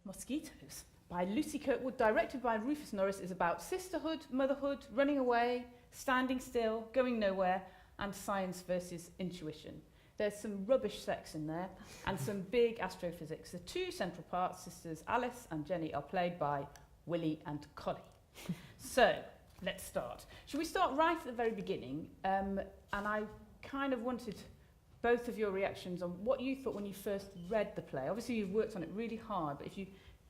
Mosquitoes by Lucy Kirkwood, directed by Rufus Norris, is about sisterhood, motherhood, running away, standing still, going nowhere, and science versus intuition. There's some rubbish sex in there and some big astrophysics. The two central parts, sisters Alice and Jenny, are played by Willie and Collie. So, let's start. Shall we start right at the very beginning? And I kind of wanted both of your reactions on what you thought when you first read the play. Obviously, you've worked on it really hard, but if you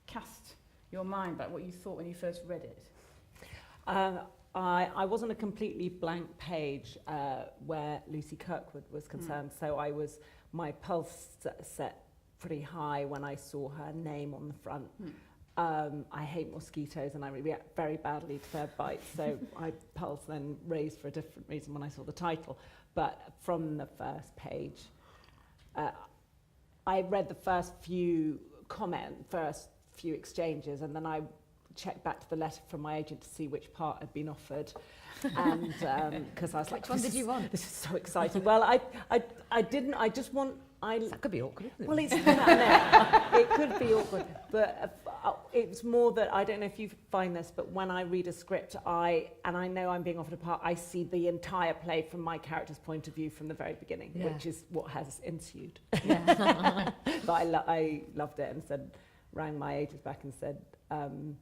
cast your mind back, what you thought when you first read it. I wasn't a completely blank page where Lucy Kirkwood was concerned, so my pulse set pretty high when I saw her name on the front. I hate mosquitoes and I react very badly to their bites, so my pulse then raised for a different reason when I saw the title. But from the first page, I read the first few exchanges, and then I checked back to the letter from my agent to see which part had been offered, and because I was like, which one did you want? This is so exciting. Well, I didn't. I just want. That could be awkward, isn't it? Well, it's no, it could be awkward, but it's more that I don't know if you find this, but when I read a script, I know I'm being offered a part, I see the entire play from my character's point of view from the very beginning, which is what has ensued. Yeah. But I loved it and rang my agent back and said, I'm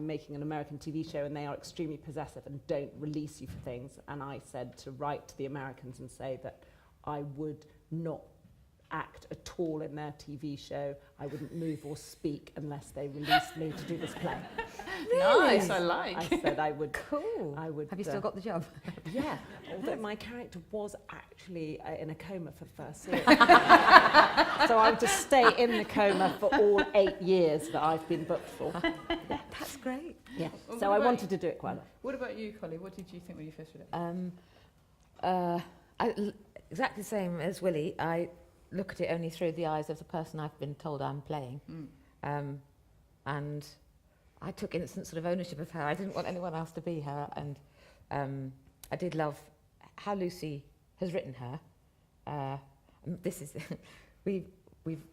making an American TV show and they are extremely possessive and don't release you for things. And I said to write to the Americans and say that I would not act at all in their TV show. I wouldn't move or speak unless they released me to do this play. Really? Nice, I like. I said I would. Cool. I would. Have you still got the job? Yeah. Although my character was actually in a coma for the first series. So I would just stay in the coma for all 8 years that I've been booked for. Yeah, that's great. Yeah. Well, so I wanted to do it quite a lot. What about you, Collie? What did you think when you first read it? Exactly the same as Willie. I look at it only through the eyes of the person I've been told I'm playing. And I took instant sort of ownership of her. I didn't want anyone else to be her. And I did love how Lucy has written her. This is, we've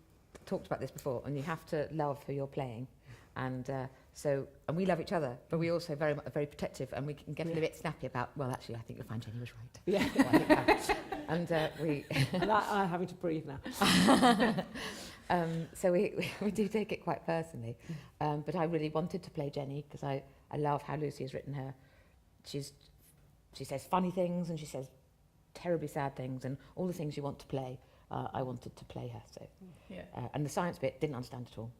talked about this before, and you have to love who you're playing. And and we love each other, but we also very protective, and we can get a little bit snappy about, well, actually, I think you'll find Jenny was right. Yeah. Well, I think that. And and I'm having to breathe now. So we do take it quite personally. But I really wanted to play Jenny because I love how Lucy has written her. She says funny things and she says terribly sad things, and all the things you want to play, I wanted to play her. So, and the science bit, didn't understand at all.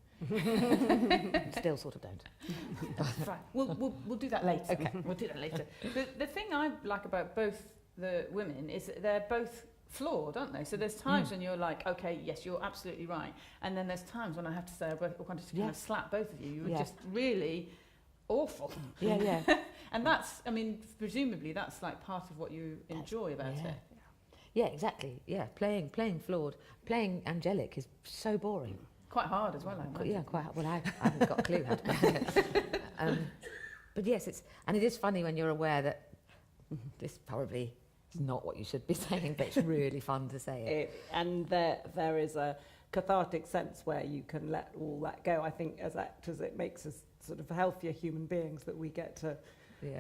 Still sort of don't. Right. We'll do that later. Okay. We'll do that later. The thing I like about both the women is that they're both flawed, aren't they? So there's times when you're like, okay, yes, you're absolutely right, and then there's times when I have to say, I wanted to kind of slap both of you. You were just really awful. Yeah. And that's, I mean, presumably that's like part of what you enjoy about it. Yeah, exactly. Yeah, playing flawed, playing angelic is so boring. Quite hard as well, I imagine. Yeah, quite. Well, I haven't got a clue how to play it. But yes, it is funny when you're aware that this probably is not what you should be saying, but it's really fun to say it. And there is a cathartic sense where you can let all that go. I think as actors, it makes us sort of healthier human beings that we get to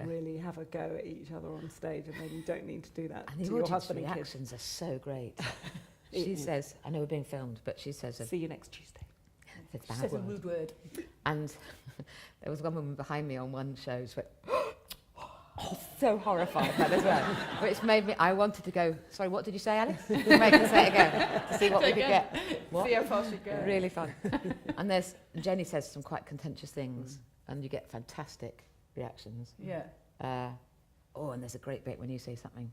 really have a go at each other on stage, and then you don't need to do that and to the your husband and kids. reactions are so great. She says, I know we're being filmed, but she says, see you next Tuesday. It's She says a rude word. And there was one woman behind me on one show who went, so horrified by that as well. But it's made me, I wanted to go, sorry, what did you say, Alice? Make her say it again to see what we could get. What? See how far she'd go. Really fun. And Jenny says some quite contentious things, and you get fantastic reactions. Yeah. And there's a great bit when you say something.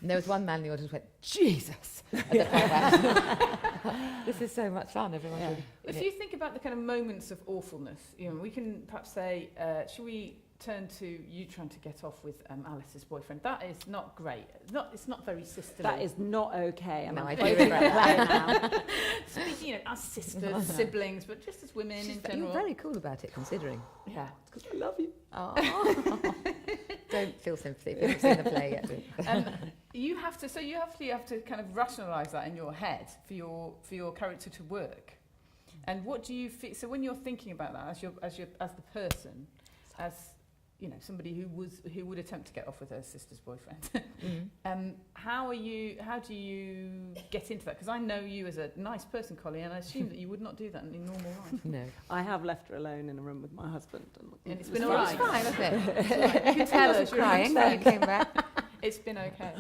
And there was one man in the audience who went, Jesus! At the climax. This is so much fun, everyone. Yeah. If you think about the kind of moments of awfulness, we can perhaps say, should we turn to you trying to get off with Alice's boyfriend? That is not great. It's not very sisterly. That is not okay. And no, I'm I do regret that now. Speaking, as sisters, siblings, but just as women in general. You're very cool about it, considering. Yeah. It's because I love you. Oh. Don't feel sympathy if you haven't seen the play yet. You have to kind of rationalise that in your head for your character to work. And what do you feel? So when you're thinking about that, as the person, as you know, somebody who would attempt to get off with her sister's boyfriend, how do you get into that? Because I know you as a nice person, Collie, and I assume that you would not do that in your normal life. No. I have left her alone in a room with my husband. And it's been It all was right. fine, wasn't it? You can tell us you're crying when you came back. It's been okay.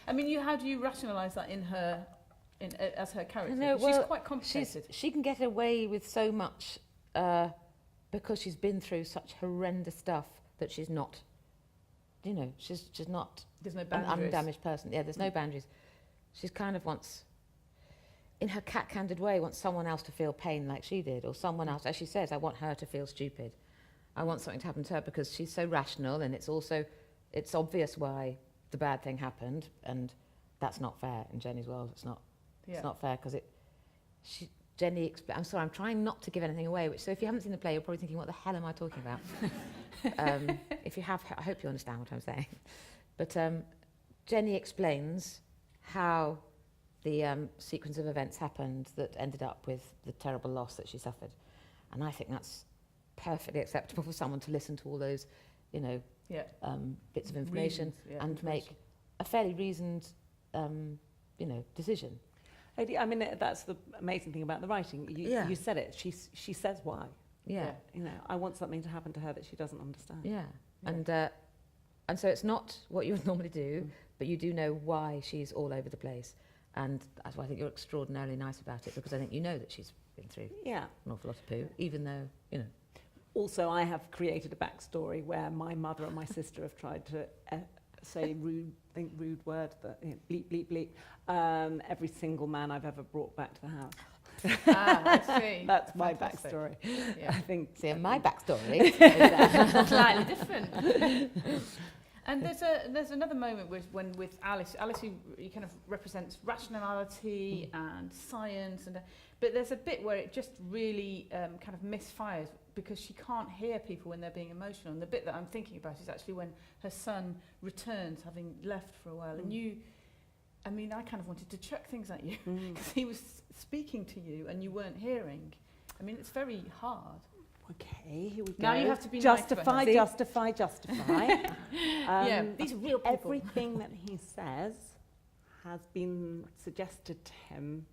I mean, how do you rationalise that as her character? No, She's well, quite complicated. She can get away with so much because she's been through such horrendous stuff that she's not, you know, she's not There's no an boundaries. undamaged person. Yeah, there's no boundaries. She's kind of wants, in her cat-candid way, wants someone else to feel pain like she did, or someone else, as she says, I want her to feel stupid. I want something to happen to her because she's so rational, and it's obvious why the bad thing happened, and that's not fair in Jenny's world. It's not fair because Jenny, I'm sorry, I'm trying not to give anything away, so if you haven't seen the play, you're probably thinking, what the hell am I talking about? If you have, I hope you understand what I'm saying. But Jenny explains how the sequence of events happened that ended up with the terrible loss that she suffered. And I think that's perfectly acceptable for someone to listen to all those, you know, bits of information and make a fairly reasoned, you know, decision. I mean, that's the amazing thing about the writing. You said it. She says why. Yeah. You know, I want something to happen to her that she doesn't understand. Yeah. And so it's not what you would normally do, but you do know why she's all over the place. And that's why I think you're extraordinarily nice about it, because I think you know that she's been through an awful lot of poo, even though, you know. Also, I have created a backstory where my mother and my sister have tried to say rude word, that, you know, bleep, bleep, bleep, every single man I've ever brought back to the house. I see. That's my Fantastic. backstory. Yeah. I think. See, my backstory is Slightly different. And there's another moment with Alice who kind of represents rationality and science, but there's a bit where it just really kind of misfires because she can't hear people when they're being emotional. And the bit that I'm thinking about is actually when her son returns, having left for a while, and I mean, I kind of wanted to chuck things at you because he was speaking to you and you weren't hearing. I mean, it's very hard. Okay, here we go. Now you have to be justify. nice for her. Yeah, these are real people. Everything that he says has been suggested to him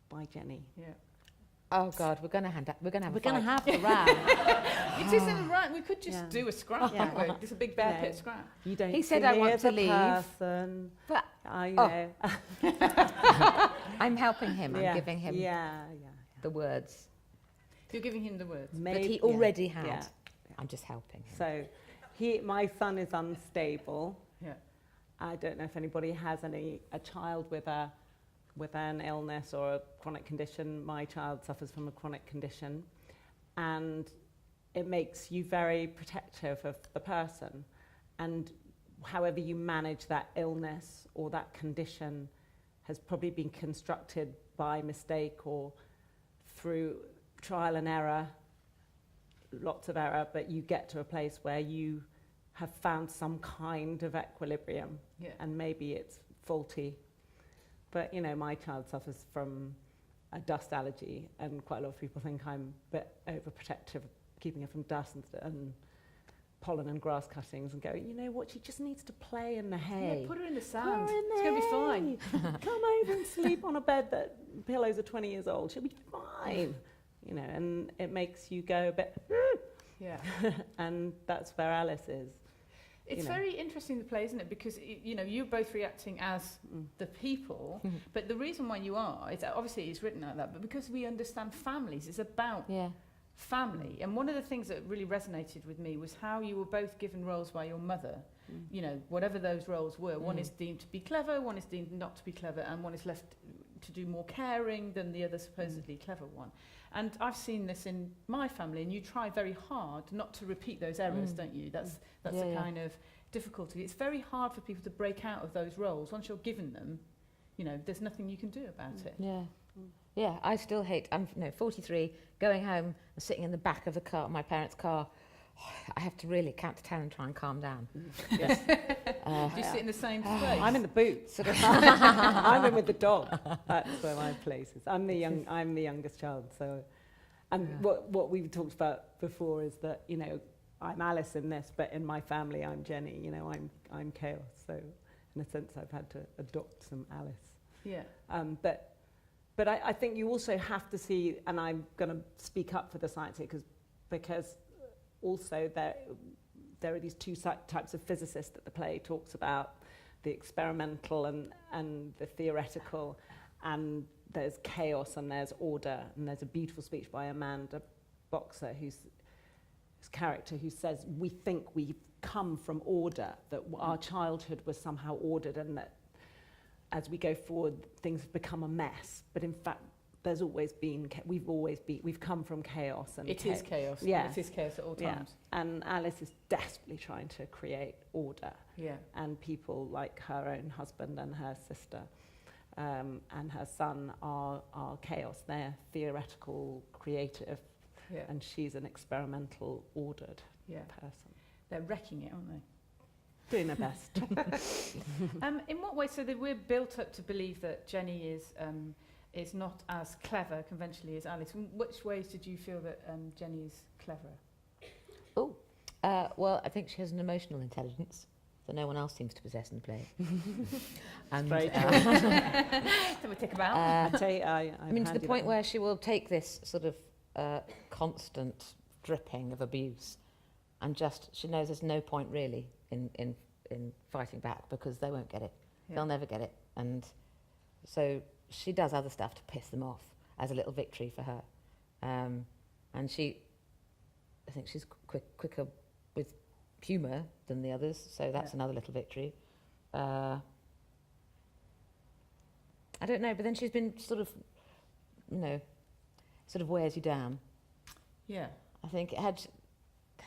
by Jenny. Yeah. Oh God, we're going to have We're a going to fight. have the round. It isn't right. We could just do a scrap, couldn't we? Just a big bear pit scrap. You don't. He said, see "I me want as to a leave." Person. But I know. I'm helping him. Yeah. I'm giving him Yeah. the words You're giving him the words. that he already had. Yeah. I'm just helping him. So, my son is unstable. Yeah. I don't know if anybody has a child with an illness or a chronic condition. My child suffers from a chronic condition, and it makes you very protective of the person. And however you manage that illness or that condition has probably been constructed by mistake or through trial and error, lots of error, but you get to a place where you have found some kind of equilibrium, and maybe it's faulty. But, you know, my child suffers from a dust allergy, and quite a lot of people think I'm a bit overprotective, keeping her from dust and pollen and grass cuttings, and go, you know what, she just needs to play in the hay. Yeah, put her in the Put sand. her in the It's going to be hay. fine. Come over and sleep on a bed that pillows are 20 years old. She'll be fine. You know, and it makes you go a bit, Yeah. and that's where Alice is. It's You know. very interesting, the play, isn't it? Because, you know, you're both reacting as the people, but the reason why you are, is obviously it's written like that, but because we understand families, it's about family. And one of the things that really resonated with me was how you were both given roles by your mother, you know, whatever those roles were. One is deemed to be clever, one is deemed not to be clever, and one is left to do more caring than the other supposedly clever one. And I've seen this in my family, and you try very hard not to repeat those errors, don't you? That's a kind of difficulty. It's very hard for people to break out of those roles. Once you're given them, you know, there's nothing you can do about it. Yeah. Yeah, I still hate, I'm 43, going home and sitting in the back of the car, my parents' car. I have to really count to 10 and try and calm down. Yes. Do you sit in the same space? I'm in the boot. Sort of I'm in with the dog. That's where my place is. I'm the youngest child, so And what we've talked about before is that, you know, I'm Alice in this, but in my family I'm Jenny. You know, I'm chaos. So in a sense, I've had to adopt some Alice. Yeah. But I think you also have to see, and I'm going to speak up for the science here, because also there are these two types of physicists that the play talks about, the experimental and the theoretical, and there's chaos and there's order, and there's a beautiful speech by Amanda Boxer, whose character, who says, we think we've come from order, that our childhood was somehow ordered, and that as we go forward, things have become a mess. But in fact, there's always been, we've come from chaos. And it is chaos. Yes. It is chaos at all times. Yeah. And Alice is desperately trying to create order. Yeah. And people like her own husband and her sister and her son are chaos. They're theoretical, creative, and she's an experimental, ordered person. They're wrecking it, aren't they? Doing their best. In what way? So that we're built up to believe that Jenny is not as clever conventionally as Alice. In which ways did you feel that Jenny is cleverer? Well, I think she has an emotional intelligence that no one else seems to possess in the play. And very So we take a bow. I mean, to the point where she will take this sort of constant dripping of abuse, and she knows there's no point really in fighting back, because they won't get it. Yeah. They'll never get it. And so she does other stuff to piss them off as a little victory for her. And I think she's quicker with humour than the others, so that's another little victory. I don't know, but then she's been sort of wears you down. Yeah. I think had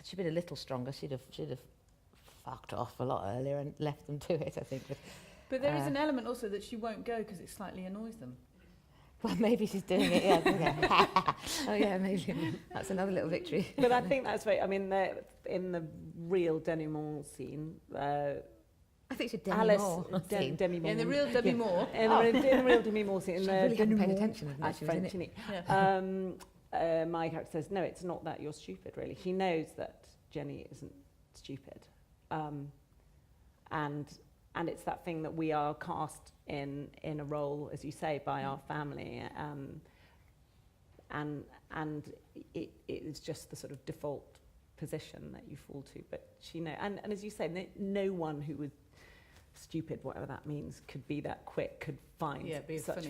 she been a little stronger, she'd have fucked off a lot earlier and left them to it, I think. But there is an element also that she won't go because it slightly annoys them. Well, maybe she's doing it, yeah. Oh, yeah, maybe. That's another little victory. But I think that's right. I mean, in the real denouement scene, I think she's Demi Alice, Moore. Demi Moore. In the real Demi Moore. In the real Demi Moore scene. She really hadn't paid attention when she was in it. Yeah. My character says, no, it's not that you're stupid, really. She knows that Jenny isn't stupid. And it's that thing that we are cast in a role, as you say, by our family, and it is just the sort of default position that you fall to. But she knows, and as you say, no one who was stupid, whatever that means, could be that quick, could find such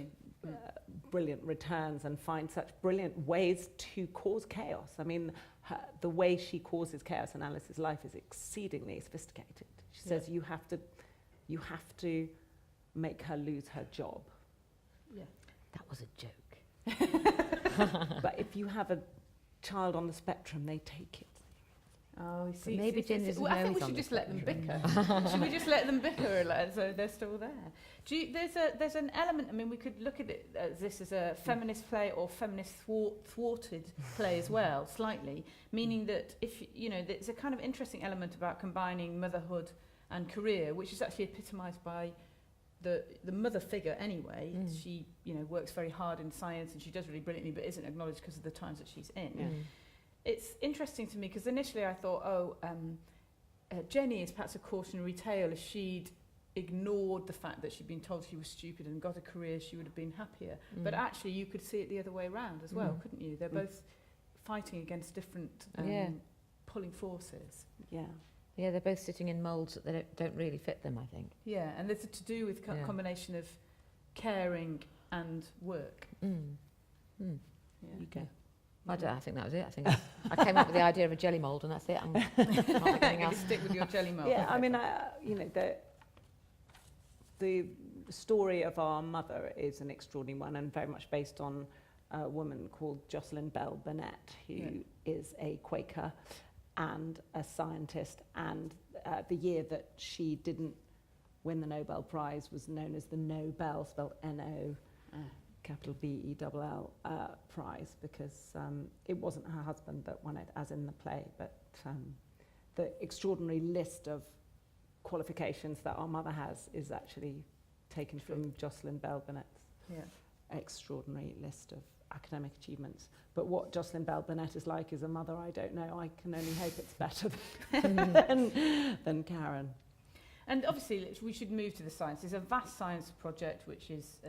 brilliant returns and find such brilliant ways to cause chaos. I mean, the way she causes chaos in Alice's life is exceedingly sophisticated. She says you have to make her lose her job. Yeah. That was a joke. But if you have a child on the spectrum, they take it. Oh, you see. Maybe Jen isn't I think we always on should the just let them spectrum. bicker. Should we just let them bicker so they're still there? There's an element, I mean, we could look at it as this as a feminist play or feminist thwarted play as well, slightly, meaning that there's a kind of interesting element about combining motherhood and career, which is actually epitomised by the mother figure anyway. She works very hard in science and she does really brilliantly, but isn't acknowledged because of the times that she's in. It's interesting to me because initially I thought, Jenny is perhaps a cautionary tale. If she'd ignored the fact that she'd been told she was stupid and got a career, she would have been happier. But actually you could see it the other way around as well, couldn't you? They're both fighting against different pulling forces. Yeah, they're both sitting in moulds that they don't really fit them, I think. Yeah, and there's to do with a combination of caring and work. You go. I think that was it. I came up with the idea of a jelly mould, and that's it. I'm not anything else. Stick with your jelly mould. Yeah, I mean, the story of our mother is an extraordinary one and very much based on a woman called Jocelyn Bell Burnett, who is a Quaker and a scientist, and the year that she didn't win the Nobel Prize was known as the Nobel, spelled N-O, capital B-E-L-L prize, because it wasn't her husband that won it, as in the play, but the extraordinary list of qualifications that our mother has is actually taken from Jocelyn Bell Burnett's extraordinary list of academic achievements. But what Jocelyn Bell Burnett is like as a mother, I don't know. I can only hope it's better than Karen. And obviously, we should move to the science. It's a vast science project which is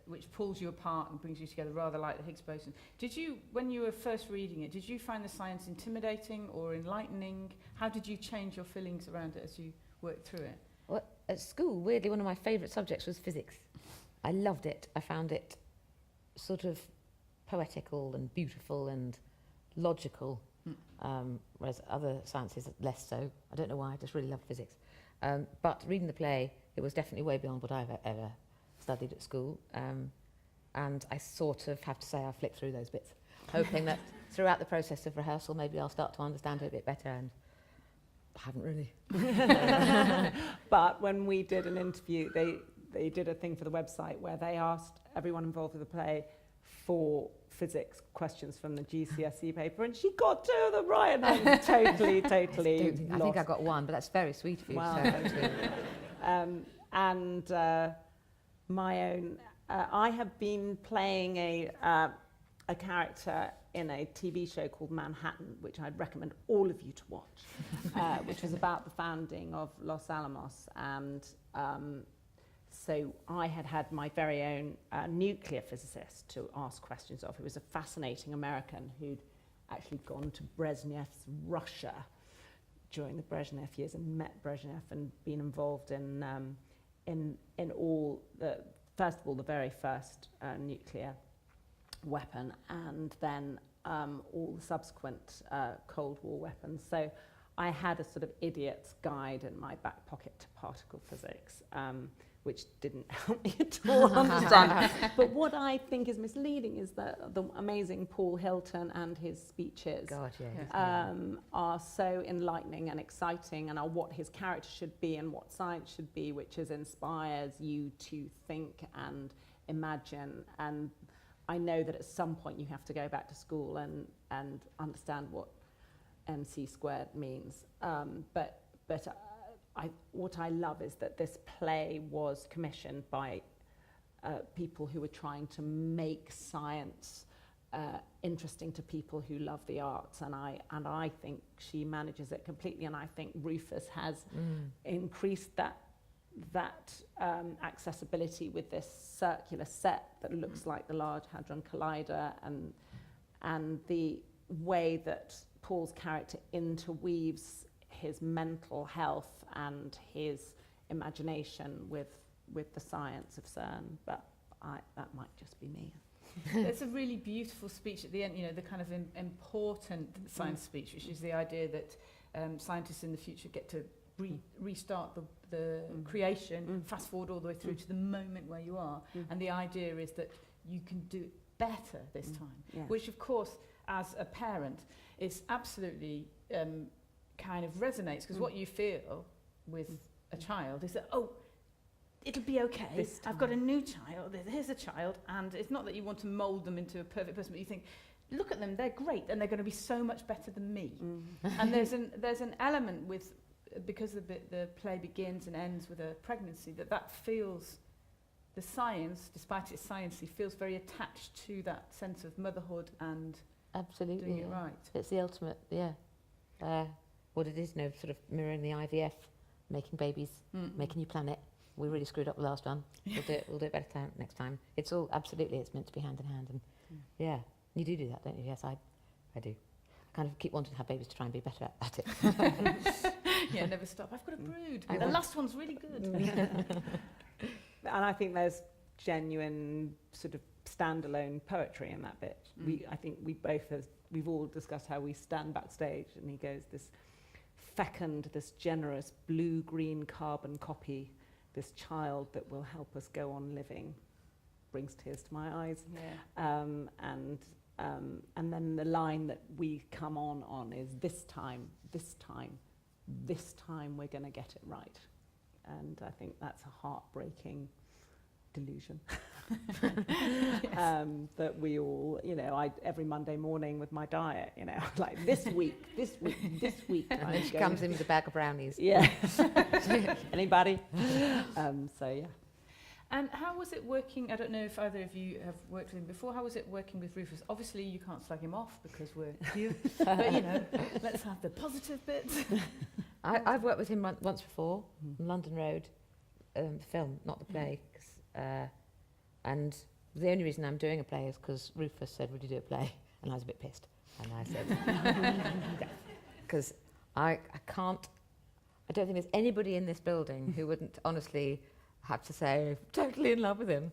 which pulls you apart and brings you together, rather like the Higgs boson. Did you, when you were first reading it, did you find the science intimidating or enlightening? How did you change your feelings around it as you worked through it? Well, at school, weirdly, one of my favourite subjects was physics. I loved it. I found it sort of poetical and beautiful and logical, whereas other sciences less so. I don't know why, I just really loved physics. But reading the play, it was definitely way beyond what I've ever studied at school. And I sort of have to say I flicked through those bits, hoping that throughout the process of rehearsal, maybe I'll start to understand it a bit better, and I haven't really. But when we did an interview, they did a thing for the website where they asked everyone involved with the play for physics questions from the GCSE paper, and she got 2 of them right, and I was totally I think I lost. got 1, but that's very sweet of you. Wow. And my own, I have been playing a character in a TV show called Manhattan, which I'd recommend all of you to watch, which was about the founding of Los Alamos. And so I had my very own nuclear physicist to ask questions of, who was a fascinating American who'd actually gone to Brezhnev's Russia during the Brezhnev years and met Brezhnev and been involved in all the, first of all, the very first nuclear weapon, and then all the subsequent Cold War weapons. So I had a sort of idiot's guide in my back pocket to particle physics, which didn't help me at all understand. But what I think is misleading is that the amazing Paul Hilton and his speeches are so enlightening and exciting, and are what his character should be and what science should be, which inspires you to think and imagine. And I know that at some point you have to go back to school and understand what MC squared means. But what I love is that this play was commissioned by people who were trying to make science interesting to people who love the arts, and I think she manages it completely, and I think Rufus has increased that accessibility with this circular set that looks like the Large Hadron Collider, and the way that Paul's character interweaves his mental health and his imagination with the science of CERN. But that might just be me. There's a really beautiful speech at the end, you know, the kind of important science speech, which is the idea that scientists in the future get to restart the creation, fast forward all the way through to the moment where you are. And the idea is that you can do it better this time, which of course, as a parent, is absolutely kind of resonates, because what you feel with a child is that, oh, it'll be okay. I've got a new child. Here's a child. And it's not that you want to mould them into a perfect person, but you think, look at them, they're great, and they're going to be so much better than me. And there's an element with, because the play begins and ends with a pregnancy, that feels, the science, despite its sciencey, feels very attached to that sense of motherhood and doing it right. It's the ultimate, what it is, sort of mirroring the IVF, making babies, making you plan it. We really screwed up the last one. We'll do it better next time. It's all, absolutely, it's meant to be hand in hand. And you do that, don't you? Yes, I do. I kind of keep wanting to have babies to try and be better at it. Yeah, never stop. I've got a brood. The last one's really good. And I think there's genuine sort of standalone poetry in that bit. I think we've all discussed how we stand backstage, and he goes, this fecund, this generous blue-green carbon copy, this child that will help us go on living, brings tears to my eyes. And then the line that we come on is, this time we're going to get it right. And I think that's a heartbreaking delusion. That we all, every Monday morning with my diet, like this week. And she comes in with a bag of brownies. Yeah. Anybody? So, yeah. And how was it working? I don't know if either of you have worked with him before. How was it working with Rufus? Obviously, you can't slag him off because we're you. But, you know, let's have the positive bits. I've worked with him once before, on London Road, the film, not the play. And the only reason I'm doing a play is because Rufus said, would you do a play? And I was a bit pissed. And I said, because I don't think there's anybody in this building who wouldn't honestly have to say, totally in love with him.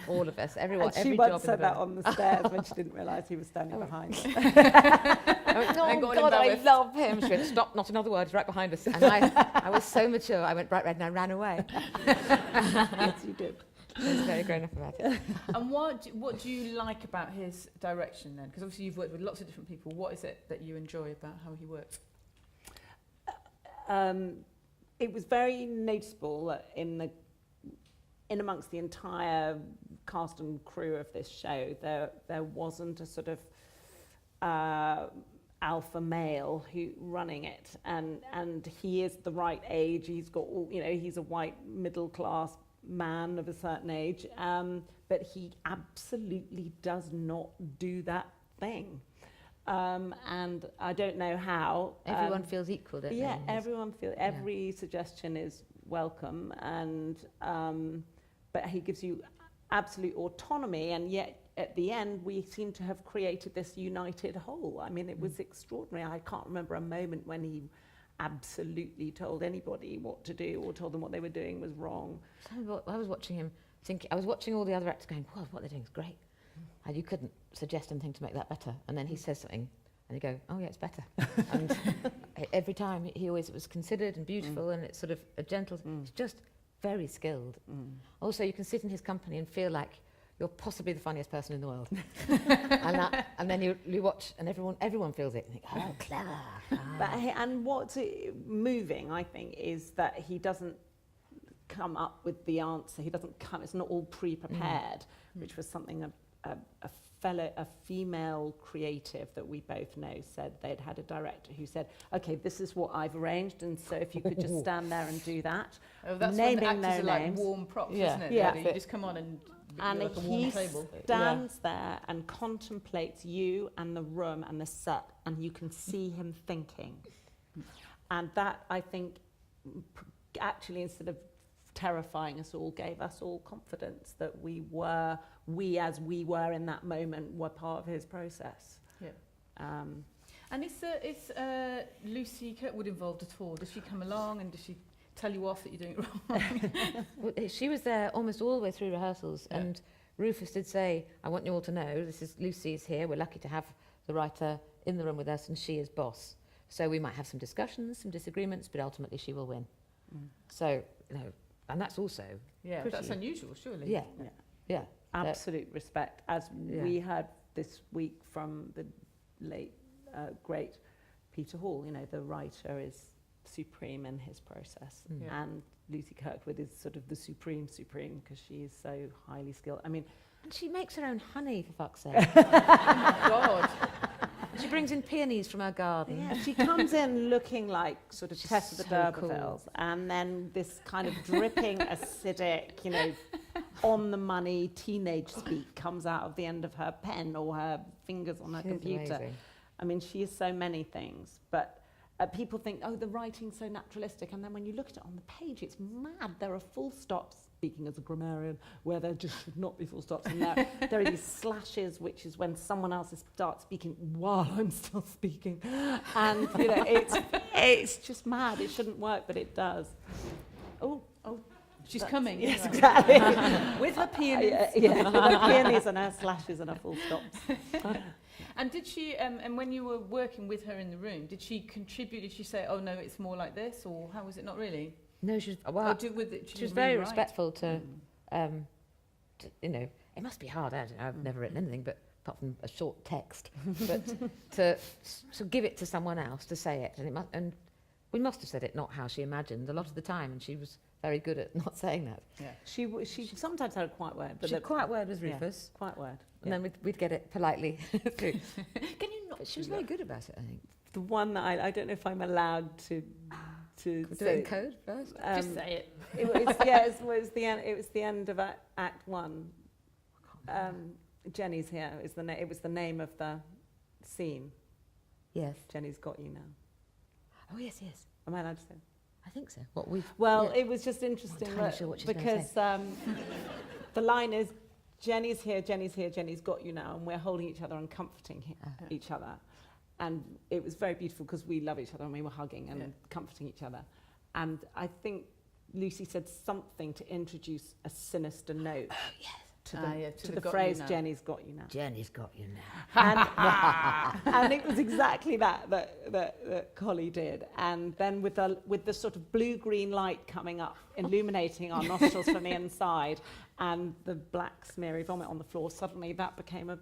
All of us, everyone, And she every once job said in that the on the stairs when she didn't realise he was standing behind her. I went, I oh got God, I embarrassed. love him. She went, stop, not another word, he's right behind us. And I was so mature, I went bright red and I ran away. Yes, you did. I was very grown up about it. And what do you like about his direction then? Because obviously you've worked with lots of different people. What is it that you enjoy about how he works? It was very noticeable that in amongst the entire cast and crew of this show, there wasn't a sort of alpha male who running it, and he is the right age. He's got all, you know, he's a white middle class man of a certain age, but he absolutely does not do that thing. And I don't know how. Everyone feels equal, don't they? Yeah, everyone feels, every suggestion is welcome, and but he gives you absolute autonomy, and yet at the end we seem to have created this united whole. I mean, it was extraordinary. I can't remember a moment when he absolutely told anybody what to do or told them what they were doing was wrong. So I was watching him, I was watching all the other actors going, wow, what they're doing is great. And you couldn't suggest anything to make that better. And then he says something, and you go, oh yeah, it's better. And every time, it was considered and beautiful, and it's sort of a gentle, it's just very skilled. Also, you can sit in his company and feel like you're possibly the funniest person in the world. and then you watch, and everyone feels it, and you think, oh, clever. And what's moving, I think, is that he doesn't come up with the answer. He doesn't come, it's not all pre-prepared, which was something a female creative that we both know said they'd had a director who said, okay, this is what I've arranged, and so if you could just stand there and do that. Oh, that's naming when the actors their are names. like warm props, Yeah. isn't it? Yeah. Really? You just come on and And you're like a warm he table. stands there and contemplates you and the room and the set, and you can see him thinking. And that, I think, actually, instead of terrifying us all, gave us all confidence that we as we were in that moment, were part of his process. Yeah. And is Lucy Kirkwood involved at all? Does she come along and does she tell you off that you're doing it wrong? Well, she was there almost all the way through rehearsals, and Rufus did say, I want you all to know, Lucy's here, we're lucky to have the writer in the room with us, and she is boss. So we might have some discussions, some disagreements, but ultimately she will win. So, you know, and that's also Yeah, pretty. that's unusual, surely. Yeah. Absolute respect, as we heard this week from the late, great Peter Hall. You know, the writer is supreme in his process, and Lucy Kirkwood is sort of the supreme because she is so highly skilled. I mean, And she makes her own honey, for fuck's sake. Oh my God. She brings in peonies from her garden. yeah, she comes in looking like sort of She's Tess of the so D'Urbervilles, and then this kind of dripping, acidic, you know, on the money teenage speak comes out of the end of her pen or her fingers on her She's computer. amazing. I mean, she is so many things, but people think, oh, the writing's so naturalistic, and then when you look at it on the page, it's mad. There are full stops, speaking as a grammarian, where there just should not be full stops, and there are these slashes, which is when someone else starts speaking while I'm still speaking, and you know, it's just mad. It shouldn't work, but it does. Oh, She's coming. yes, Right. exactly. With her peonies. Yeah, with her peonies and her slashes and her full stops. And did she, and when you were working with her in the room, did she contribute? Did she say, oh no, it's more like this? Or how was it not really? No, she was, Or well, she was very respectful to, you know, it must be hard. I don't know, I've never written anything, but apart from a short text, but to give it to someone else to say it, and we must have said it not how she imagined a lot of the time, and she was very good at not saying that. Yeah. She sometimes had a quiet word, but She had quiet word with yeah. Rufus, quiet word. and then we'd get it politely through. Can you not? But she was very good about it, I think. The one that I don't know if I'm allowed to to Do it in code first. Just say it. It was the end. It was the end of Act 1. Jenny's here. It was the name of the scene. Yes. Jenny's got you now. Oh yes, yes. Am I allowed to say? I think so. What we've. Well, yeah. it was just interesting I'm not entirely sure what she's gonna because the line is, Jenny's here, Jenny's here, Jenny's got you now, and we're holding each other and comforting each other. And it was very beautiful because we love each other and we were hugging and comforting each other. And I think Lucy said something to introduce a sinister note to the phrase, Jenny's got you now. Jenny's got you now. And it was exactly that Collie did. And then with the sort of blue-green light coming up, illuminating our nostrils from the inside, and the black smeary vomit on the floor, suddenly that became a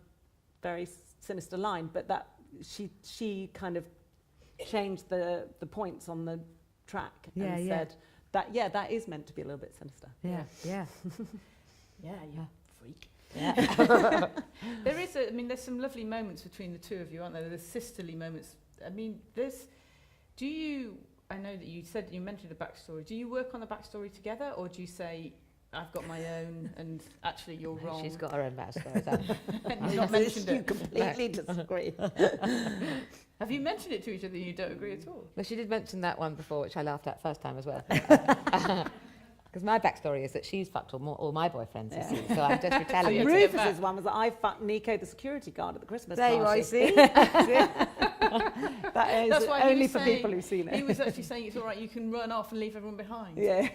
very sinister line. But that she kind of changed the points on the track and said that is meant to be a little bit sinister. Yeah. Yeah, you freak. Yeah. There's some lovely moments between the two of you, aren't there? There's sisterly moments. I mean, I know that you said, you mentioned a backstory. Do you work on the backstory together, or do you say, I've got my own, and actually you're wrong? She's got her own backstory. And you've not mentioned You it. completely disagree. Have you mentioned it to each other and you don't agree at all? Well, she did mention that one before, which I laughed at first time as well. Because my backstory is that she's fucked all my boyfriends, you see, so I'm just retaliating. Rufus's one was that I fucked Nico, the security guard, at the Christmas There party. you are, see? That is That's why he only was for saying- people who've seen it. He was actually saying it's all right, you can run off and leave everyone behind. Yeah.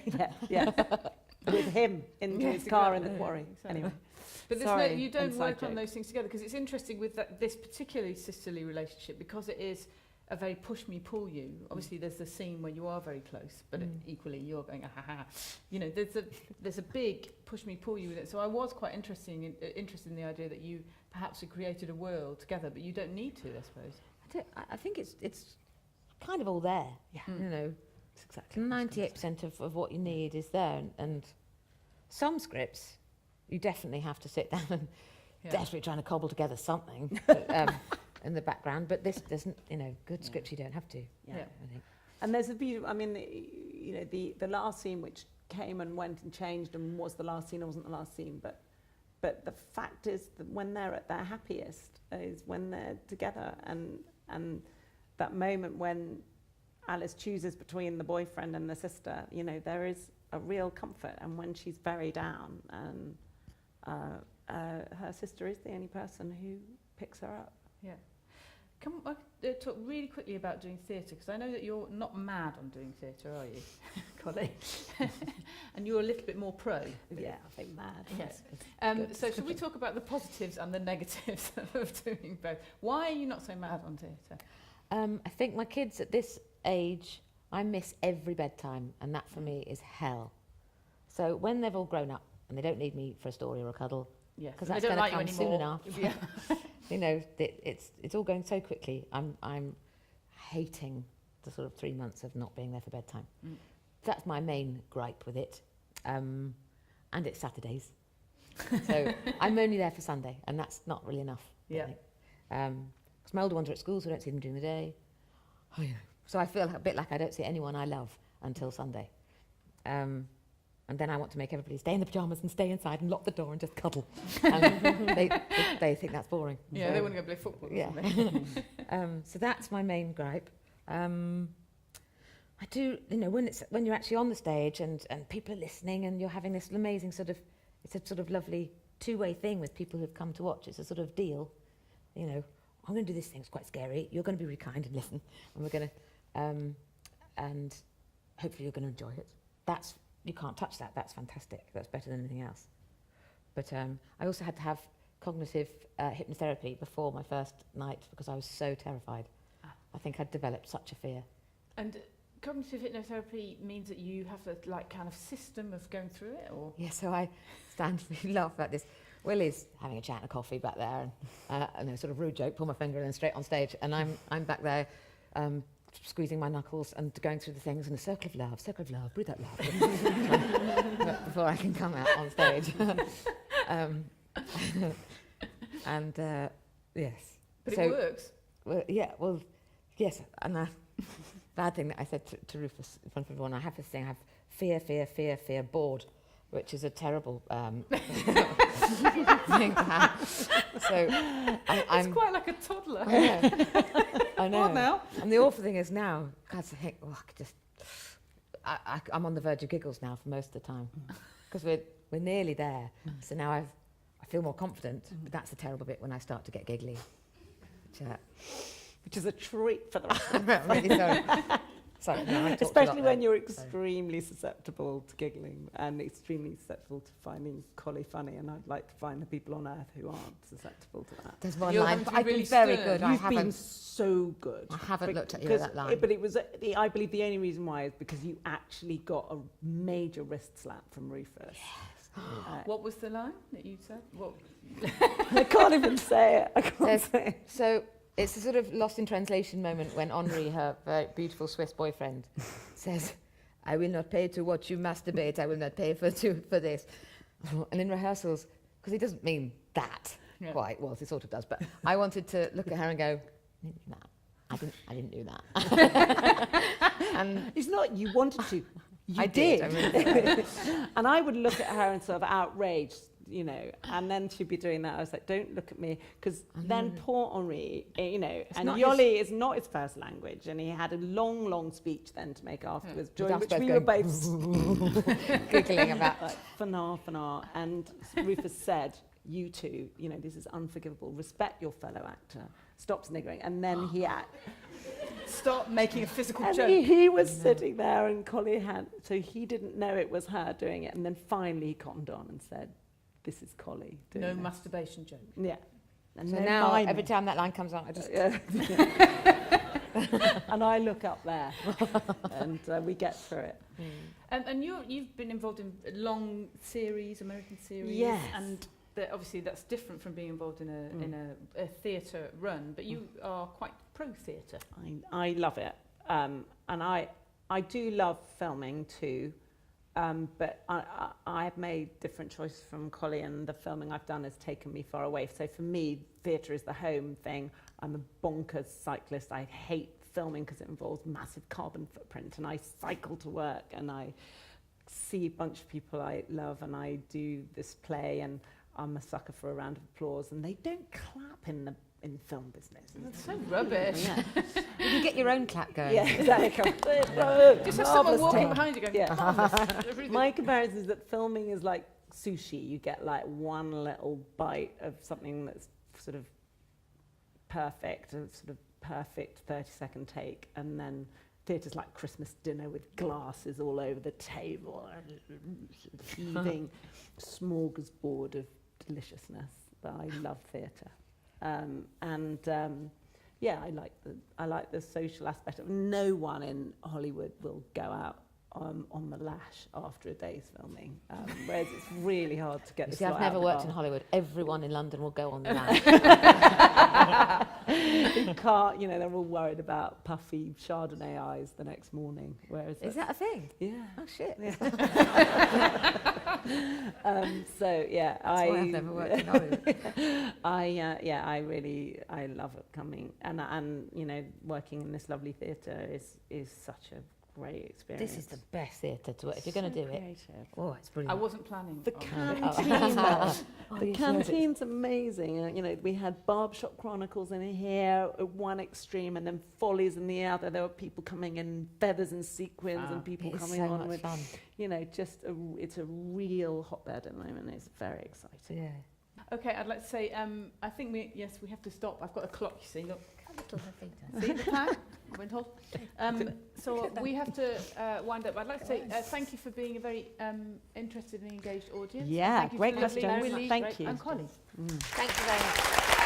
With him in his car in the exactly. quarry. Exactly. Anyway. But Sorry, you don't inside work on joke. those things together, because it's interesting with this particularly sisterly relationship, because it is a very push me, pull you. Obviously, there's the scene where you are very close, but equally you're going, ha ha. You know, there's a big push me, pull you with it. So I was quite interested in the idea that you perhaps had created a world together, but you don't need to, I suppose. I think it's kind of all there. Yeah. You know, That's exactly what I was gonna say. 98% of what you need is there, and some scripts you definitely have to sit down and desperately trying to cobble together something in the background. But this doesn't, good scripts you don't have to. Yeah. I think. And there's a beautiful, the last scene which came and went and changed and was the last scene or wasn't the last scene, but the fact is that when they're at their happiest is when they're together, and that moment when Alice chooses between the boyfriend and the sister, there is a real comfort. And when she's very down, and her sister is the only person who picks her up. Yeah. Can I talk really quickly about doing theatre? Because I know that you're not mad on doing theatre, are you, Collie? And you're a little bit more pro. Yeah, I think mad. Yes. So should we talk about the positives and the negatives of doing both? Why are you not so mad on theatre? I think my kids at this age, I miss every bedtime, and that for me is hell. So when they've all grown up and they don't need me for a story or a cuddle, Yes. because I that's don't going to like you come soon anymore. enough. Yeah. It's all going so quickly. I'm hating the sort of 3 months of not being there for bedtime. That's my main gripe with it, and it's Saturdays, so I'm only there for Sunday, and that's not really enough. Yeah. Because my older ones are at school, so I don't see them during the day. Oh, yeah. So I feel a bit like I don't see anyone I love until Sunday. And then I want to make everybody stay in the pyjamas and stay inside and lock the door and just cuddle. And they think that's boring. Yeah, so, they want to go play football. Yeah. So that's my main gripe. I do, when you're actually on the stage and people are listening and you're having this amazing it's a sort of lovely two-way thing with people who've come to watch. It's a sort of deal. I'm going to do this thing. It's quite scary. You're going to be really kind and listen, and we're going to, and hopefully you're going to enjoy it. You can't touch that. That's fantastic. That's better than anything else. But I also had to have cognitive hypnotherapy before my first night because I was so terrified. I think I'd developed such a fear. And cognitive hypnotherapy means that you have a kind of system of going through it, or? Yeah, so I stand and laugh about this. Willie's having a chat and a coffee back there, and a sort of rude joke, pull my finger and then straight on stage, and I'm back there squeezing my knuckles and going through the things in a circle of love, breathe out loud, before I can come out on stage. Yes. But so, it works. Well, yeah, well, yes, and bad thing that I said to Rufus in front of everyone. I have this thing. I have fear, bored, which is a terrible thing to have. So It's quite like a toddler. I know. What now? And the awful thing is now, I think, I'm on the verge of giggles now for most of the time because we're nearly there. So now I feel more confident, but that's the terrible bit when I start to get giggly. Which is a treat for the rest of I'm really sorry. Sorry, no, I talked a lot Especially when then. you're extremely susceptible to giggling and extremely susceptible to finding Collie funny, and I'd like to find the people on earth who aren't susceptible to that. There's one You're line, having to but be I've been really very stern. good. I You've been haven't. so good. I haven't looked at you Because at that line. But it was, I believe the only reason why is because you actually got a major wrist slap from Rufus. What was the line that you said? What? I can't even say it. I can't There's- say it. So it's a sort of lost in translation moment when Henri, her very beautiful Swiss boyfriend, says, "I will not pay to watch you masturbate. I will not pay for this." And in rehearsals, because he doesn't mean that quite, well, he sort of does, but I wanted to look at her and go, "No, I didn't do that." And It's not you wanted to. You I did. I really did. And I would look at her and sort of outraged, you know, and then she'd be doing that. I was like, don't look at me. Because then poor Henri, you know, and not Yoli is not his first language. And he had a long, long speech then to make afterwards, during With us which we both were both giggling about like, fanar. And Rufus said, you two, you know, this is unforgivable. Respect your fellow actor. Stop sniggering. And then he Stop making a physical and joke. he was sitting there, and Collie had, so he didn't know it was her doing it. And then finally he cottoned on and said, this is Collie doing No this. masturbation joke. Yeah. And So no now, miming. every time that line comes on, I just... And I look up there, and we get through it. And you've been involved in long series, American series. Yes. And obviously that's different from being involved in a theatre run, but you are quite pro-theatre. I love it. And I do love filming too. But I have made different choices from Collie, and the filming I've done has taken me far away. So for me, theatre is the home thing. I'm a bonkers cyclist. I hate filming because it involves massive carbon footprint, and I cycle to work, and I see a bunch of people I love, and I do this play, and I'm a sucker for a round of applause, and they don't clap in the film business. That's so rubbish. Yeah. You can get your own clap going. Yeah, exactly. Just have someone Marvellous walking take. behind you going, Yeah. marvellous. Really My comparison is that filming is like sushi. You get like one little bite of something that's sort of perfect, a sort of perfect 30-second take, and then theatre's like Christmas dinner with glasses all over the table, heaving smorgasbord of deliciousness. But I love theatre. Yeah, I like the social aspect of no one in Hollywood will go out on the lash after a day's filming, whereas it's really hard to get You this see, lot I've out never the worked in bar. Hollywood. Everyone in London will go on the line. You can't, you know, they're all worried about puffy Chardonnay eyes the next morning, whereas Is that a thing? yeah. Oh, shit. Yeah. So yeah, That's why I've never worked in Hollywood. I love it coming, and you know, working in this lovely theatre is such a great experience. This is the best theatre to work. If you're going to do it, Creative. oh, it's I brilliant. wasn't planning. The on it. canteen, Oh, the yes, canteen's amazing. You know, we had Barbershop Chronicles in here at one extreme, and then Follies in the other. There were people coming in feathers and sequins, Wow. and people It is coming so on much with, fun. you know, it's a real hotbed at the moment. It's very exciting. Yeah. Okay, I'd like to say, I think we have to stop. I've got a clock, you see, look. Peter. See the time? I've been told. So we have to wind up. I'd like to say thank you for being a very interested and engaged audience. Yeah, Thank you great for Leslie, questions. Willie, Thank you. and Collie. Thank you very much.